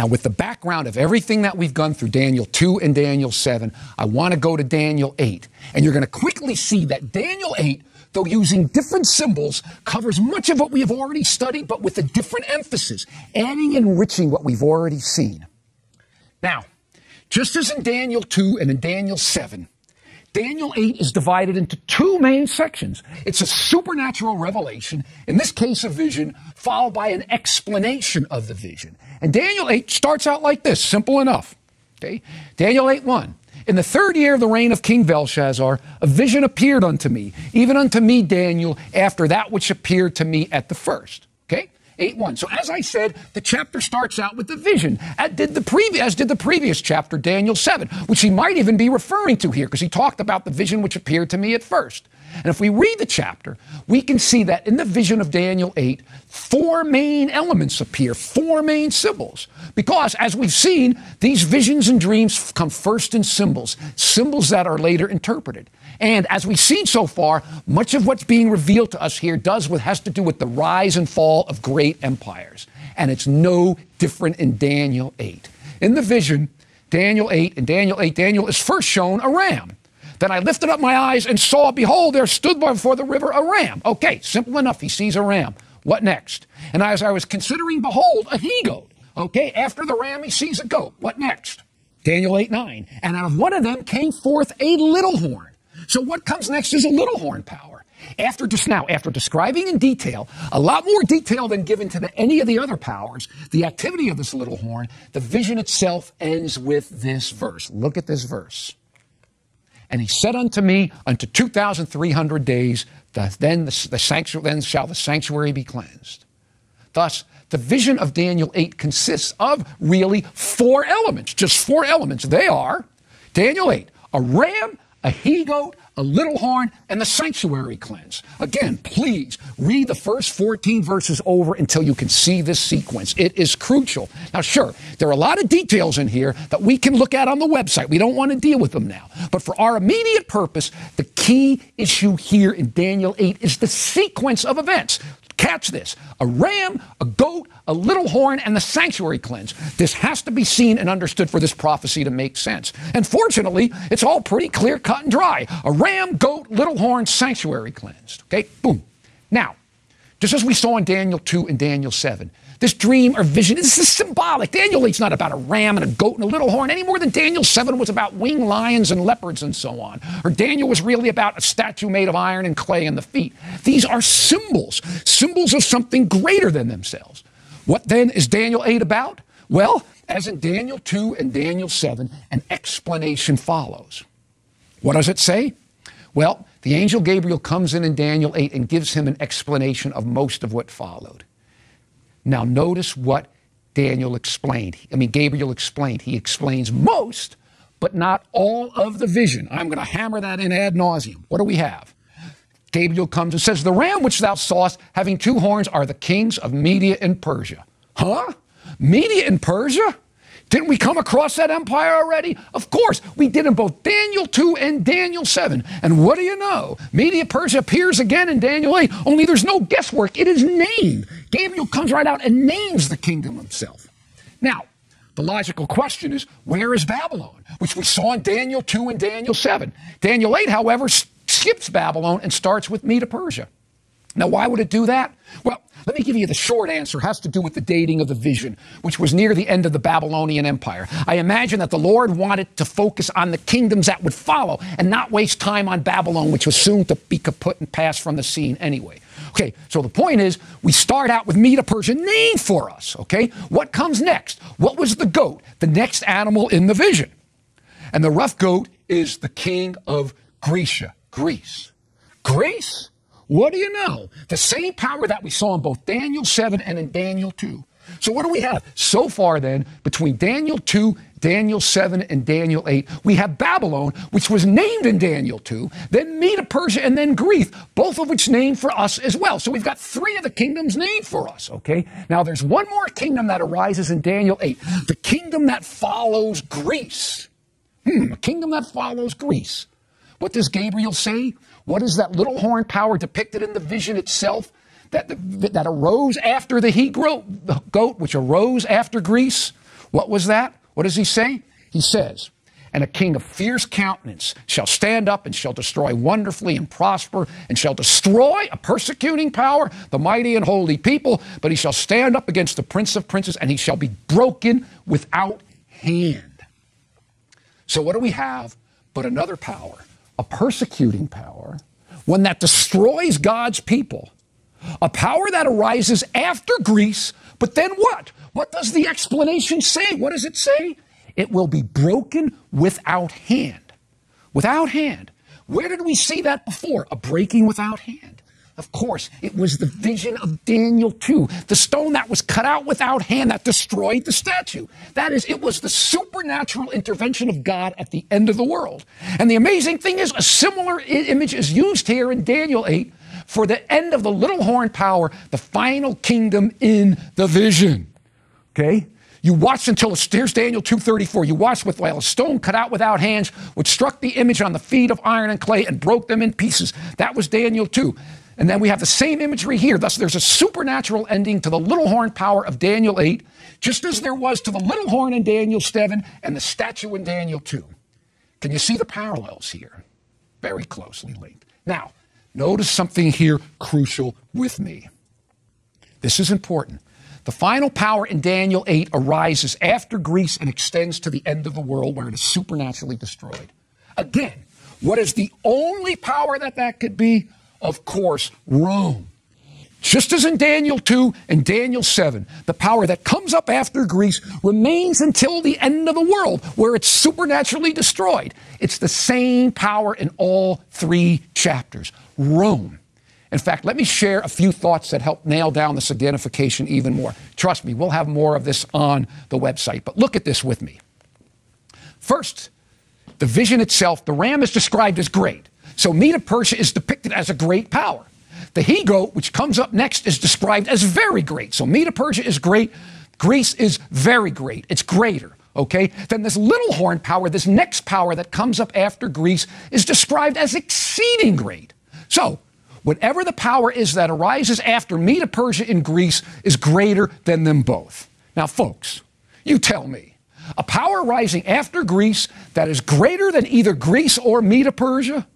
Now, with the background of everything that we've gone through, Daniel 2 and Daniel 7, I want to go to Daniel 8. And you're going to quickly see that Daniel 8, though using different symbols, covers much of what we have already studied, but with a different emphasis, adding and enriching what we've already seen. Now, just as in Daniel 2 and in Daniel 7, Daniel 8 is divided into two main sections. It's a supernatural revelation, in this case a vision, followed by an explanation of the vision. And Daniel 8 starts out like this, simple enough. Okay? Daniel 8:1. In the 3rd year of the reign of King Belshazzar, a vision appeared unto me, even unto me, Daniel, after that which appeared to me at the first. Okay? 8:1. So as I said, the chapter starts out with the vision, as did the previous chapter, Daniel 7, which he might even be referring to here, because he talked about the vision which appeared to me at first. And if we read the chapter, we can see that in the vision of Daniel 8, 4 main elements appear, 4 main symbols. Because, as we've seen, these visions and dreams come first in symbols, symbols that are later interpreted. And as we've seen so far, much of what's being revealed to us here has to do with the rise and fall of great empires. And it's no different in Daniel 8. In the vision, Daniel 8, Daniel is first shown a ram. Then I lifted up my eyes and saw, behold, there stood before the river a ram. Okay, simple enough. He sees a ram. What next? And as I was considering, behold, a he-goat. Okay, after the ram, he sees a goat. What next? Daniel 8:9. And out of one of them came forth a little horn. So what comes next is a little horn power. After describing in detail, a lot more detail than given to any of the other powers, the activity of this little horn, the vision itself ends with this verse. Look at this verse. And he said unto me, unto 2,300 days, then shall the sanctuary be cleansed. Thus, the vision of Daniel 8 consists of really 4 elements, just 4 elements. They are, Daniel 8, a ram, a he-goat, a little horn, and the sanctuary cleanse. Again, please read the first 14 verses over until you can see this sequence. It is crucial. Now, sure, there are a lot of details in here that we can look at on the website. We don't want to deal with them now. But for our immediate purpose, the key issue here in Daniel 8 is the sequence of events. Catch this. A ram, a goat, a little horn, and the sanctuary cleanse. This has to be seen and understood for this prophecy to make sense. And fortunately, it's all pretty clear, cut and dry. A ram, goat, little horn, sanctuary cleansed. Okay, boom. Now, just as we saw in Daniel 2 and Daniel 7, this dream or vision, this is symbolic. Daniel 8's not about a ram and a goat and a little horn any more than Daniel 7 was about winged lions and leopards and so on. Or Daniel was really about a statue made of iron and clay in the feet. These are symbols, symbols of something greater than themselves. What then is Daniel 8 about? Well, as in Daniel 2 and Daniel 7, an explanation follows. What does it say? Well, the angel Gabriel comes in Daniel 8 and gives him an explanation of most of what followed. Now notice what Gabriel explained. He explains most, but not all of the vision. I'm going to hammer that in ad nauseum. What do we have? Gabriel comes and says, the ram which thou sawest having 2 horns are the kings of Media and Persia. Huh? Media and Persia? Didn't we come across that empire already? Of course, we did in both Daniel 2 and Daniel 7. And what do you know? Media Persia appears again in Daniel 8, only there's no guesswork. It is named. Gabriel comes right out and names the kingdom himself. Now, the logical question is, where is Babylon? Which we saw in Daniel 2 and Daniel 7. Daniel 8, however, skips Babylon and starts with Media Persia. Now, why would it do that? Well, let me give you the short answer. It has to do with the dating of the vision, which was near the end of the Babylonian Empire. I imagine that the Lord wanted to focus on the kingdoms that would follow and not waste time on Babylon, which was soon to be kaput and pass from the scene anyway. Okay, so the point is, we start out with Media Persia named for us, okay? What comes next? What was the goat, the next animal in the vision? And the rough goat is the king of Greece. Greece? What do you know? The same power that we saw in both Daniel 7 and in Daniel 2. So what do we have? So far then, between Daniel 2, Daniel 7, and Daniel 8, we have Babylon, which was named in Daniel 2, then Media Persia, and then Greece, both of which named for us as well. So we've got 3 of the kingdoms named for us, okay? Now there's one more kingdom that arises in Daniel 8, the kingdom that follows Greece. A kingdom that follows Greece. What does Gabriel say? What is that little horn power depicted in the vision itself that arose after the he-goat, which arose after Greece? What was that? What does he say? He says, and a king of fierce countenance shall stand up and shall destroy wonderfully and prosper and shall destroy a persecuting power, the mighty and holy people, but he shall stand up against the prince of princes and he shall be broken without hand. So what do we have but another power, a persecuting power, one that destroys God's people, a power that arises after Greece, but then what? What does the explanation say? What does it say? It will be broken without hand. Without hand. Where did we see that before? A breaking without hand. Of course, it was the vision of Daniel 2, the stone that was cut out without hand that destroyed the statue. That is, it was the supernatural intervention of God at the end of the world. And the amazing thing is, a similar image is used here in Daniel 8 for the end of the little horn power, the final kingdom in the vision. Okay? You watched until, here's Daniel 2:34. You watched while a stone cut out without hands, which struck the image on the feet of iron and clay and broke them in pieces. That was Daniel 2. And then we have the same imagery here. Thus, there's a supernatural ending to the little horn power of Daniel 8, just as there was to the little horn in Daniel 7 and the statue in Daniel 2. Can you see the parallels here? Very closely linked. Now, notice something here crucial with me. This is important. The final power in Daniel 8 arises after Greece and extends to the end of the world where it is supernaturally destroyed. Again, what is the only power that could be? Of course, Rome. Just as in Daniel 2 and Daniel 7, the power that comes up after Greece remains until the end of the world where it's supernaturally destroyed. It's the same power in all three chapters. Rome. In fact, let me share a few thoughts that help nail down this identification even more. Trust me, we'll have more of this on the website, but look at this with me. First, the vision itself, the ram is described as great. So Medo Persia is depicted as a great power. The he-goat, which comes up next, is described as very great. So Medo Persia is great. Greece is very great. It's greater. Okay? Then this little horn power, this next power that comes up after Greece, is described as exceeding great. So, whatever the power is that arises after Medo Persia in Greece is greater than them both. Now, folks, you tell me, a power rising after Greece that is greater than either Greece or Medo Persia?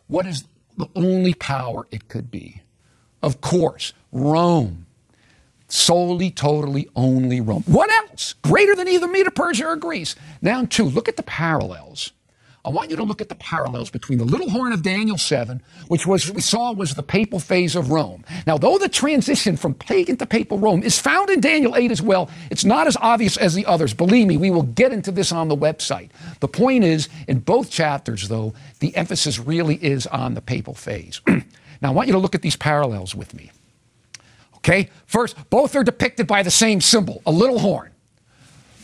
What is the only power it could be? Of course, Rome. Solely, totally, only Rome. What else? Greater than either Medo Persia or Greece. Now, two, look at the parallels. I want you to look at the parallels between the little horn of Daniel 7, which we saw was the papal phase of Rome. Now, though the transition from pagan to papal Rome is found in Daniel 8 as well, it's not as obvious as the others. Believe me, we will get into this on the website. The point is, in both chapters, though, the emphasis really is on the papal phase. Now, I want you to look at these parallels with me. Okay? First, both are depicted by the same symbol, a little horn.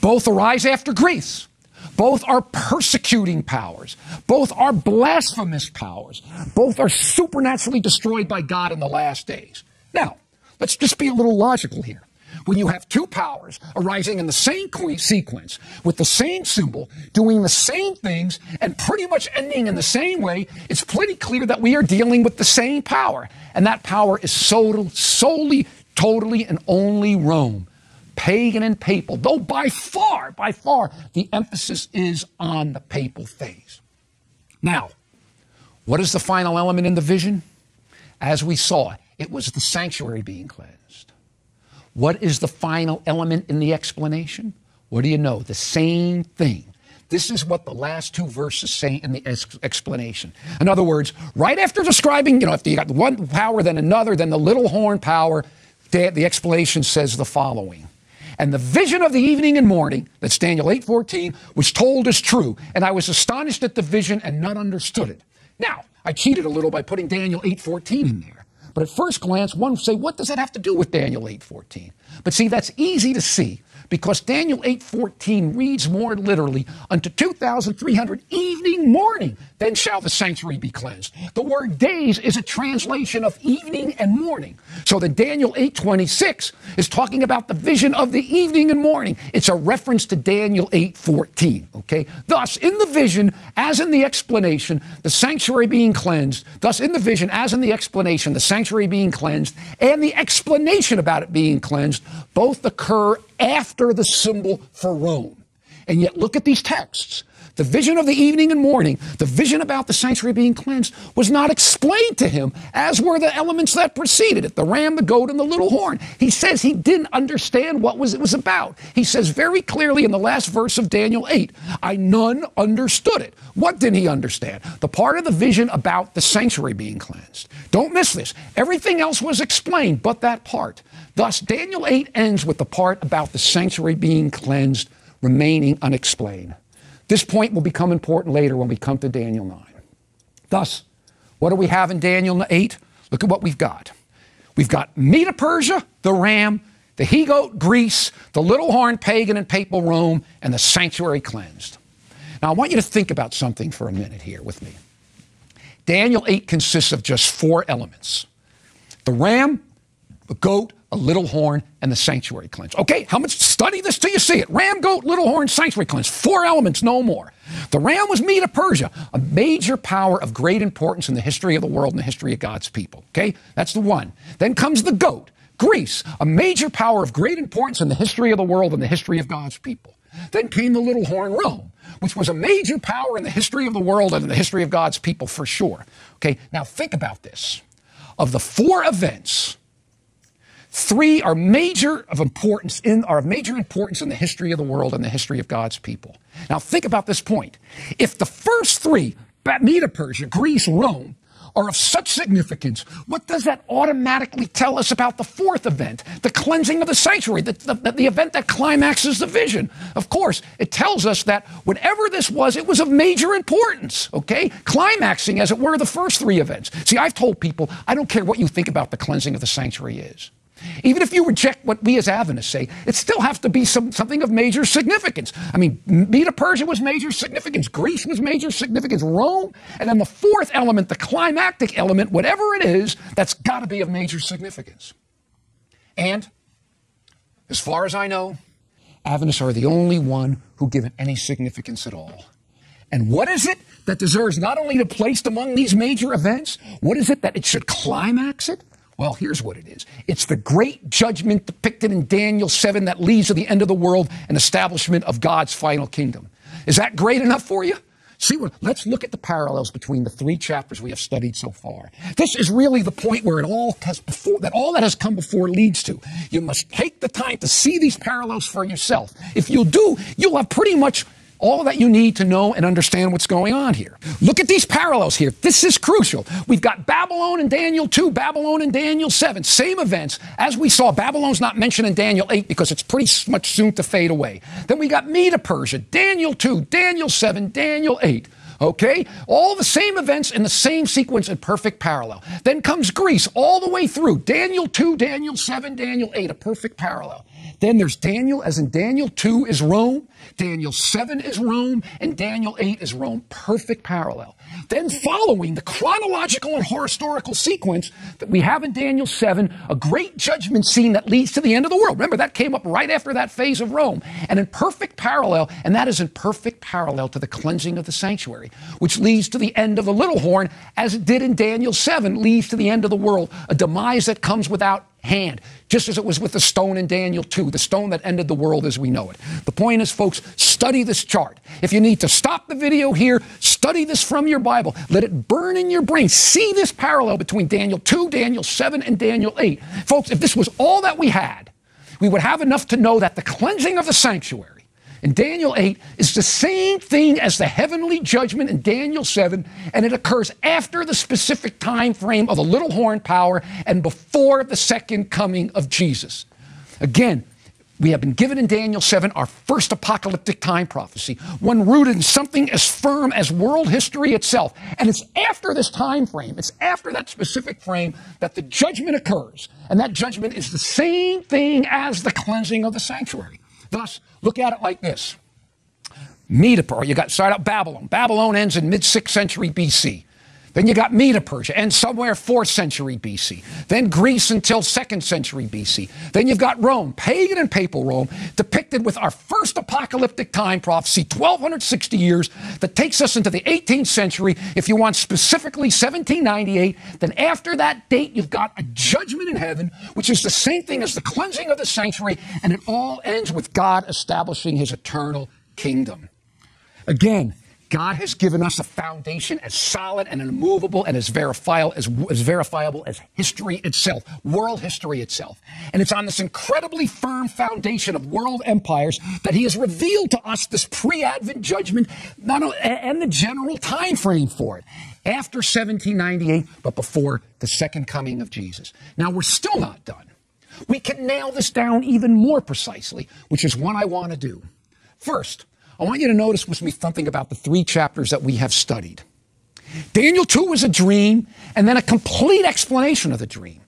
Both arise after Greece. Both are persecuting powers. Both are blasphemous powers. Both are supernaturally destroyed by God in the last days. Now, let's just be a little logical here. When you have two powers arising in the same sequence, with the same symbol, doing the same things, and pretty much ending in the same way, it's pretty clear that we are dealing with the same power. And that power is solely, totally, and only Rome. Pagan and papal, though by far, the emphasis is on the papal phase. Now, what is the final element in the vision? As we saw, it was the sanctuary being cleansed. What is the final element in the explanation? What do you know? The same thing. This is what the last two verses say in the explanation. In other words, right after describing, if you got one power, then another, then the little horn power, the explanation says the following. And the vision of the evening and morning, that's Daniel 8:14, was told as true. And I was astonished at the vision and not understood it. Now, I cheated a little by putting Daniel 8:14 in there. But at first glance, one would say, what does that have to do with Daniel 8:14? But see, that's easy to see because Daniel 8:14 reads more literally, unto 2,300 evening morning, then shall the sanctuary be cleansed. The word days is a translation of evening and morning. So the Daniel 8:26 is talking about the vision of the evening and morning. It's a reference to Daniel 8:14, okay? Thus, in the vision, as in the explanation, the sanctuary being cleansed, thus in the vision, as in the explanation, the sanctuary being cleansed, and the explanation about it being cleansed, both occur after the symbol for Rome. And yet look at these texts. The vision of the evening and morning, the vision about the sanctuary being cleansed, was not explained to him, as were the elements that preceded it, the ram, the goat, and the little horn. He says he didn't understand what it was about. He says very clearly in the last verse of Daniel 8, none understood it. What didn't he understand? The part of the vision about the sanctuary being cleansed. Don't miss this. Everything else was explained but that part. Thus, Daniel 8 ends with the part about the sanctuary being cleansed remaining unexplained. This point will become important later when we come to Daniel 9. Thus, what do we have in Daniel 8? Look at what we've got. We've got Medo Persia, the ram, the he-goat, Greece, the little horn, pagan and papal Rome, and the sanctuary cleansed. Now, I want you to think about something for a minute here with me. Daniel 8 consists of just 4 elements. The ram, the goat, a little horn, and the sanctuary cleansed. Okay, how much? Study this till you see it. Ram, goat, little horn, sanctuary cleansed. 4 elements, no more. The ram was Medo Persia, a major power of great importance in the history of the world and the history of God's people. Okay, that's the one. Then comes the goat, Greece, a major power of great importance in the history of the world and the history of God's people. Then came the little horn, Rome, which was a major power in the history of the world and in the history of God's people for sure. Okay, now think about this. Of the 4 events, 3 are of major importance in the history of the world and the history of God's people. Now think about this point. If the first 3, Medo Persia, Greece, Rome, are of such significance, what does that automatically tell us about the 4th event, the cleansing of the sanctuary, the event that climaxes the vision? Of course, it tells us that whatever this was, it was of major importance, okay? Climaxing, as it were, the first 3 events. See, I've told people, I don't care what you think about the cleansing of the sanctuary is. Even if you reject what we as Adventists say, it still has to be something of major significance. I mean, Medo Persia was major significance. Greece was major significance. Rome. And then the 4th element, the climactic element, whatever it is, that's got to be of major significance. And as far as I know, Adventists are the only one who give it any significance at all. And what is it that deserves not only to be placed among these major events? What is it that it should climax it? Well, here's what it is. It's the great judgment depicted in Daniel 7 that leads to the end of the world and establishment of God's final kingdom. Is that great enough for you? Let's look at the parallels between the 3 chapters we have studied so far. This is really the point where all that has come before leads to. You must take the time to see these parallels for yourself. If you'll do, you'll have pretty much all that you need to know and understand what's going on here. Look at these parallels here. This is crucial. We've got Babylon in Daniel 2, Babylon in Daniel 7. Same events. As we saw, Babylon's not mentioned in Daniel 8 because it's pretty much soon to fade away. Then we got Medo Persia, Daniel 2, Daniel 7, Daniel 8. Okay? All the same events in the same sequence in perfect parallel. Then comes Greece all the way through. Daniel 2, Daniel 7, Daniel 8, a perfect parallel. Then there's Daniel, as in Daniel 2 is Rome, Daniel 7 is Rome, and Daniel 8 is Rome. Perfect parallel. Then following the chronological and historical sequence that we have in Daniel 7, a great judgment scene that leads to the end of the world. Remember, that came up right after that phase of Rome. And in perfect parallel, and that is in perfect parallel to the cleansing of the sanctuary, which leads to the end of the little horn, as it did in Daniel 7, leads to the end of the world, a demise that comes without hand, just as it was with the stone in Daniel 2, the stone that ended the world as we know it. The point is, folks, study this chart. If you need to stop the video here, study this from your Bible. Let it burn in your brain. See this parallel between Daniel 2, Daniel 7, and Daniel 8. Folks, if this was all that we had, we would have enough to know that the cleansing of the sanctuary in Daniel 8 is the same thing as the heavenly judgment in Daniel 7, and it occurs after the specific time frame of the little horn power and before the second coming of Jesus. Again, we have been given in Daniel 7 our first apocalyptic time prophecy, one rooted in something as firm as world history itself. And it's after this time frame, it's after that specific frame that the judgment occurs. And that judgment is the same thing as the cleansing of the sanctuary. Thus, look at it like this. Medo Persia, you got start out Babylon. Babylon ends in mid-6th century BC. Then you got Medo-Persia, and somewhere 4th century BC. Then Greece until 2nd century BC. Then you've got Rome, pagan and papal Rome, depicted with our first apocalyptic time prophecy, 1260 years, that takes us into the 18th century. If you want specifically 1798, then after that date, you've got a judgment in heaven, which is the same thing as the cleansing of the sanctuary, and it all ends with God establishing his eternal kingdom. Again, God has given us a foundation as solid and immovable and as verifiable as history itself, world history itself. And it's on this incredibly firm foundation of world empires that he has revealed to us this pre-Advent judgment and the general time frame for it. After 1798, but before the second coming of Jesus. Now, we're still not done. We can nail this down even more precisely, which is what I want to do. First, I want you to notice with me something about the 3 chapters that we have studied. Daniel 2 was a dream, and then a complete explanation of the dream.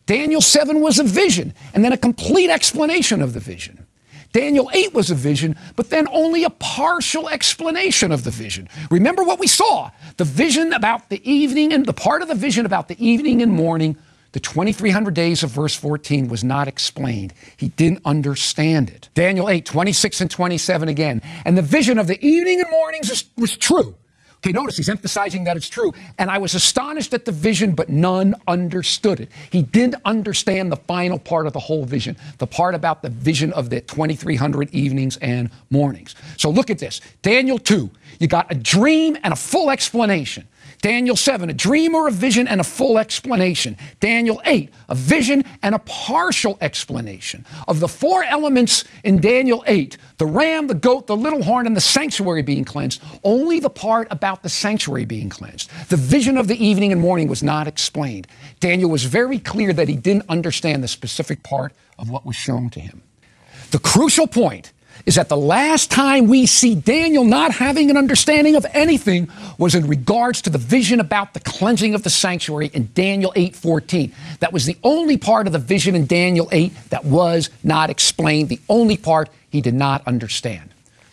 Daniel 7 was a vision, and then a complete explanation of the vision. Daniel 8 was a vision, but then only a partial explanation of the vision. Remember what we saw. The vision about the evening, and the part of the vision about the evening and morning, the 2300 days of verse 14 was not explained. He didn't understand it. Daniel 8, 26 and 27 again. And the vision of the evening and mornings was true. Okay, notice he's emphasizing that it's true. And I was astonished at the vision, but none understood it. He didn't understand the final part of the whole vision, the part about the vision of the 2300 evenings and mornings. So look at this. Daniel 2, you got a dream and a full explanation. Daniel 7, a dream or a vision and a full explanation. Daniel 8, a vision and a partial explanation. Of the 4 elements in Daniel 8, the ram, the goat, the little horn, and the sanctuary being cleansed, only the part about the sanctuary being cleansed. The vision of the evening and morning was not explained. Daniel was very clear that he didn't understand the specific part of what was shown to him. The crucial point is that the last time we see Daniel not having an understanding of anything was in regards to the vision about the cleansing of the sanctuary in Daniel 8:14. That was the only part of the vision in Daniel 8 that was not explained, the only part he did not understand.